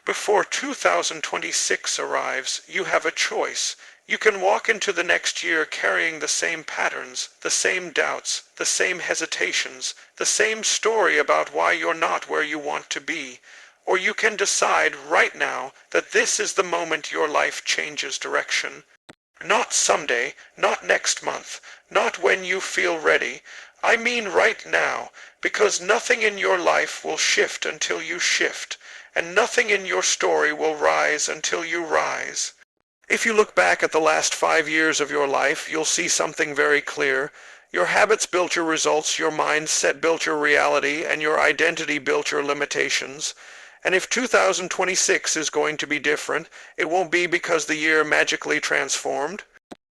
Before 2026 arrives, you have a choice. You can walk into the next year carrying the same patterns, the same doubts, the same hesitations, the same story about why you're not where you want to be. Or you can decide right now that this is the moment your life changes direction. Not someday, not next month, not when you feel ready. I mean right now, because nothing in your life will shift until you shift, and nothing in your story will rise until you rise. If you look back at the last 5 years of your life, you'll see something very clear. Your habits built your results, your mindset built your reality, and your identity built your limitations. And if 2026 is going to be different, it won't be because the year magically transformed.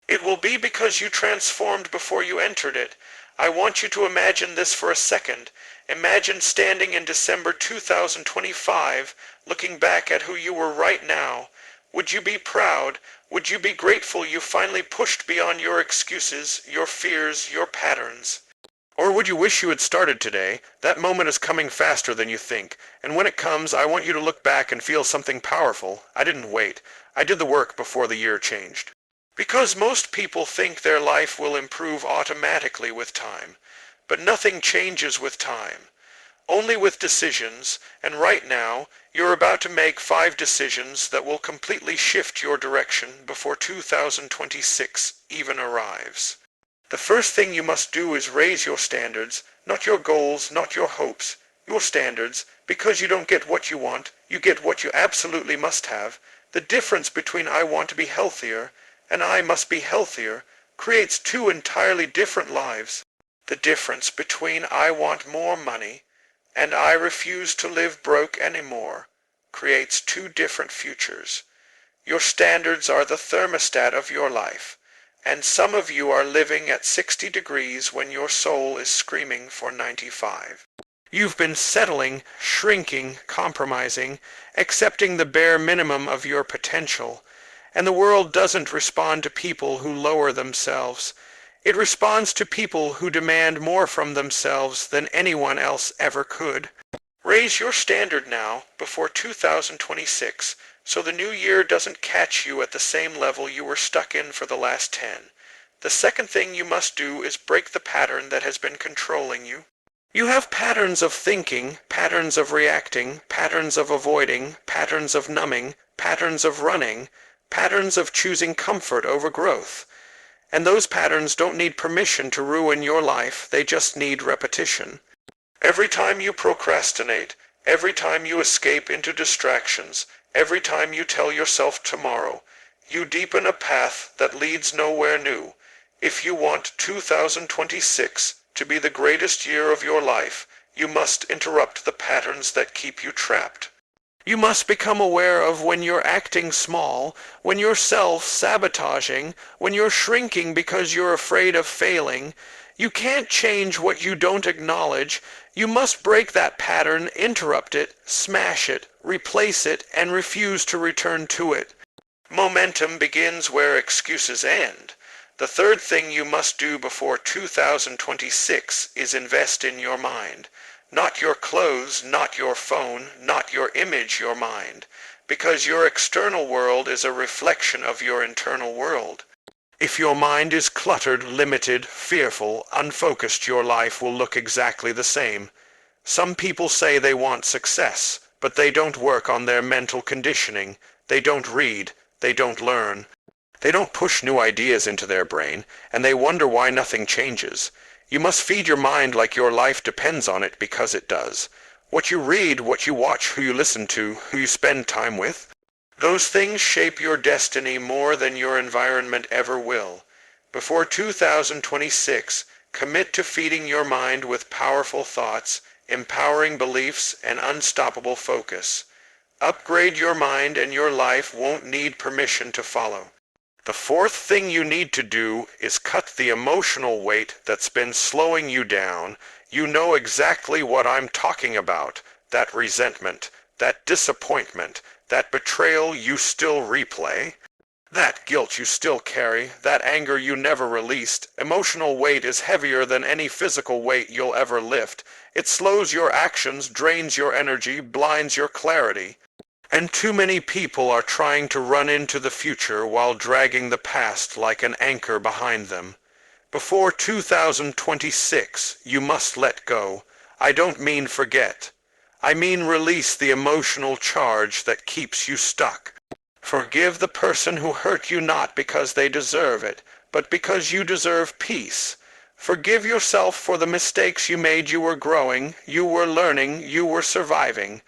It will be because you transformed before you entered it. I want you to imagine this for a second. Imagine standing in December 2025, looking back at who you were right now. Would you be proud? Would you be grateful you finally pushed beyond your excuses, your fears, your patterns? Or would you wish you had started today? That moment is coming faster than you think, and when it comes, I want you to look back and feel something powerful. I didn't wait. I did the work before the year changed. Because most people think their life will improve automatically with time, but nothing changes with time. Only with decisions, and right now, you're about to make 5 decisions that will completely shift your direction before 2026 even arrives. The first thing you must do is raise your standards, not your goals, not your hopes, your standards, because you don't get what you want, you get what you absolutely must have. The difference between I want to be healthier and I must be healthier creates 2 entirely different lives. The difference between I want more money and I refuse to live broke anymore creates 2 different futures. Your standards are the thermostat of your life. And some of you are living at 60 degrees when your soul is screaming for 95. You've been settling, shrinking, compromising, accepting the bare minimum of your potential. And the world doesn't respond to people who lower themselves. It responds to people who demand more from themselves than anyone else ever could. Raise your standard now, before 2026, so the new year doesn't catch you at the same level you were stuck in for the last 10. The second thing you must do is break the pattern that has been controlling you. You have patterns of thinking, patterns of reacting, patterns of avoiding, patterns of numbing, patterns of running, patterns of choosing comfort over growth. And those patterns don't need permission to ruin your life, they just need repetition. Every time you procrastinate, every time you escape into distractions, every time you tell yourself tomorrow, you deepen a path that leads nowhere new. If you want 2026 to be the greatest year of your life, you must interrupt the patterns that keep you trapped. You must become aware of when you're acting small, when you're self-sabotaging, when you're shrinking because you're afraid of failing. You can't change what you don't acknowledge. You must break that pattern, interrupt it, smash it, replace it, and refuse to return to it. Momentum begins where excuses end. The third thing you must do before 2026 is invest in your mind. Not your clothes, not your phone, not your image, your mind. Because your external world is a reflection of your internal world. If your mind is cluttered, limited, fearful, unfocused, your life will look exactly the same. Some people say they want success, but they don't work on their mental conditioning. They don't read. They don't learn. They don't push new ideas into their brain, and they wonder why nothing changes. You must feed your mind like your life depends on it, because it does. What you read, what you watch, who you listen to, who you spend time with, those things shape your destiny more than your environment ever will. Before 2026, commit to feeding your mind with powerful thoughts, empowering beliefs, and unstoppable focus. Upgrade your mind and your life won't need permission to follow. The fourth thing you need to do is cut the emotional weight that's been slowing you down. You know exactly what I'm talking about. That resentment, that disappointment, that betrayal you still replay, that guilt you still carry, that anger you never released. Emotional weight is heavier than any physical weight you'll ever lift. It slows your actions, drains your energy, blinds your clarity. And too many people are trying to run into the future while dragging the past like an anchor behind them. Before 2026, you must let go. I don't mean forget. I mean release the emotional charge that keeps you stuck. Forgive the person who hurt you not because they deserve it, but because you deserve peace. Forgive yourself for the mistakes you made. You were growing, you were learning, you were surviving.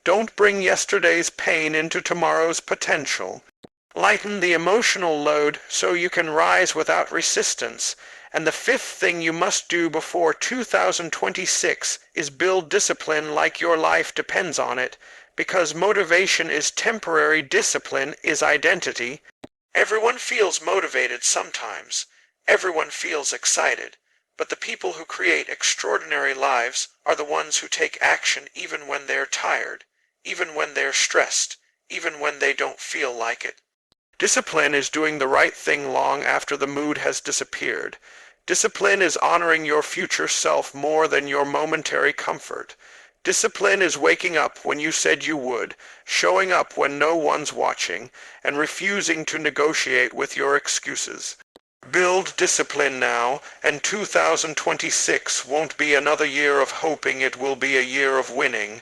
Don't bring yesterday's pain into tomorrow's potential. Lighten the emotional load so you can rise without resistance. And the fifth thing you must do before 2026 is build discipline like your life depends on it, because motivation is temporary, discipline is identity. Everyone feels motivated sometimes. Everyone feels excited. But the people who create extraordinary lives are the ones who take action even when they're tired, even when they're stressed, even when they don't feel like it. Discipline is doing the right thing long after the mood has disappeared. Discipline is honoring your future self more than your momentary comfort. Discipline is waking up when you said you would, showing up when no one's watching, and refusing to negotiate with your excuses. Build discipline now, and 2026 won't be another year of hoping, it will be a year of winning.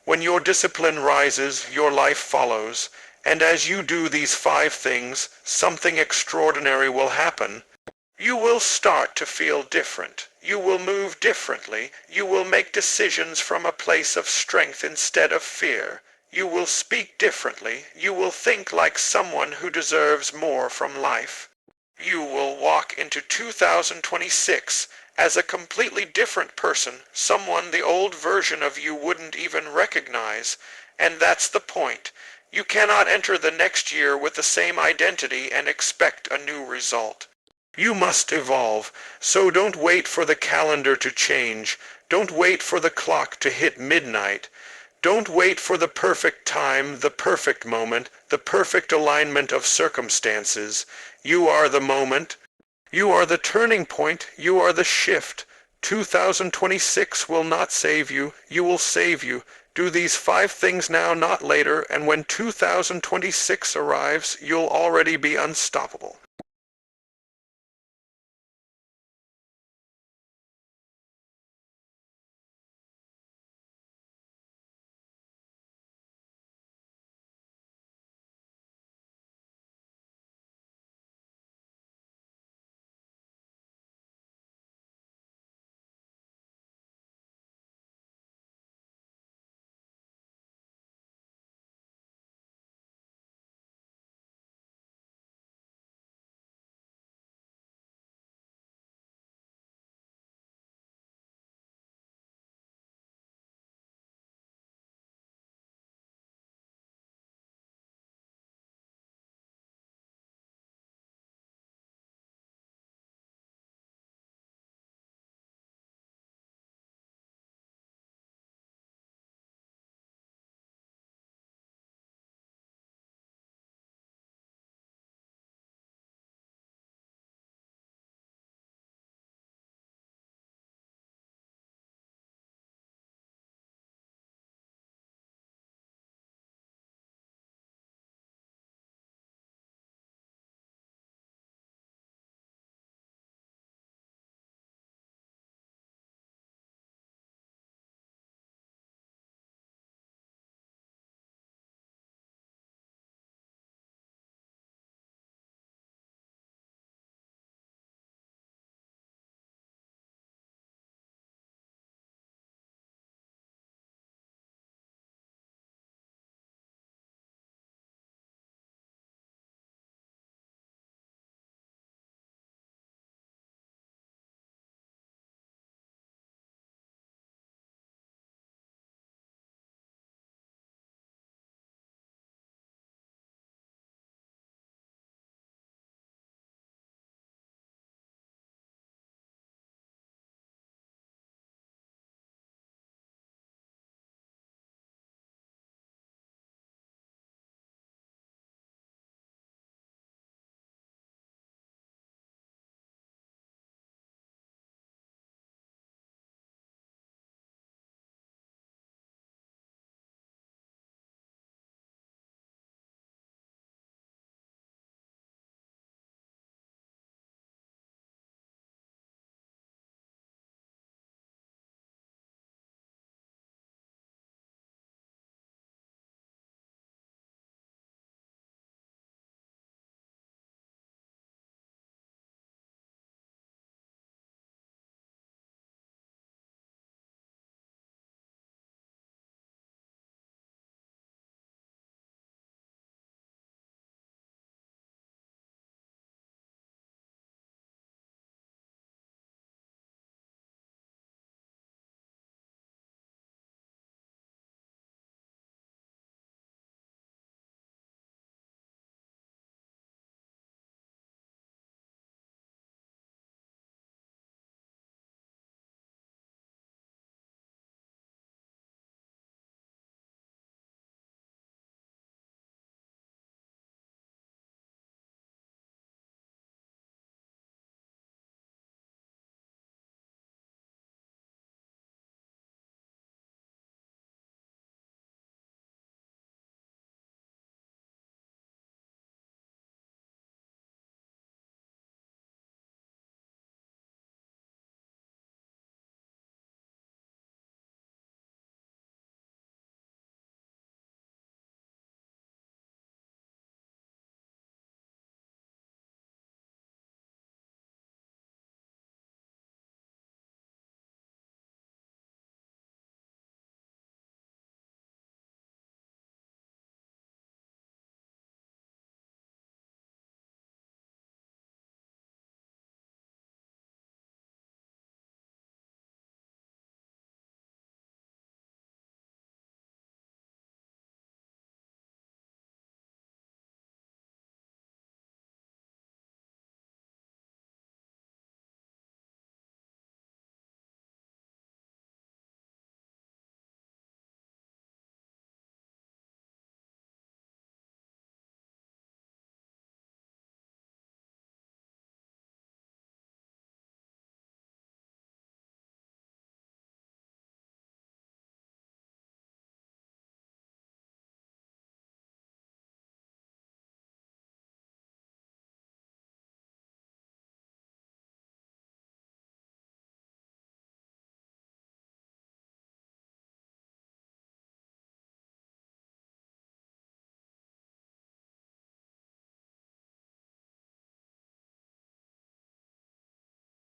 When your discipline rises, your life follows, and as you do these 5 things, something extraordinary will happen. You will start to feel different. You will move differently. You will make decisions from a place of strength instead of fear. You will speak differently. You will think like someone who deserves more from life. You will walk into 2026 as a completely different person, someone the old version of you wouldn't even recognize. And that's the point. You cannot enter the next year with the same identity and expect a new result. You must evolve, so don't wait for the calendar to change. Don't wait for the clock to hit midnight. Don't wait for the perfect time, the perfect moment, the perfect alignment of circumstances. You are the moment. You are the turning point. You are the shift. 2026 will not save you. You will save you. Do these 5 things now, not later, and when 2026 arrives, you'll already be unstoppable.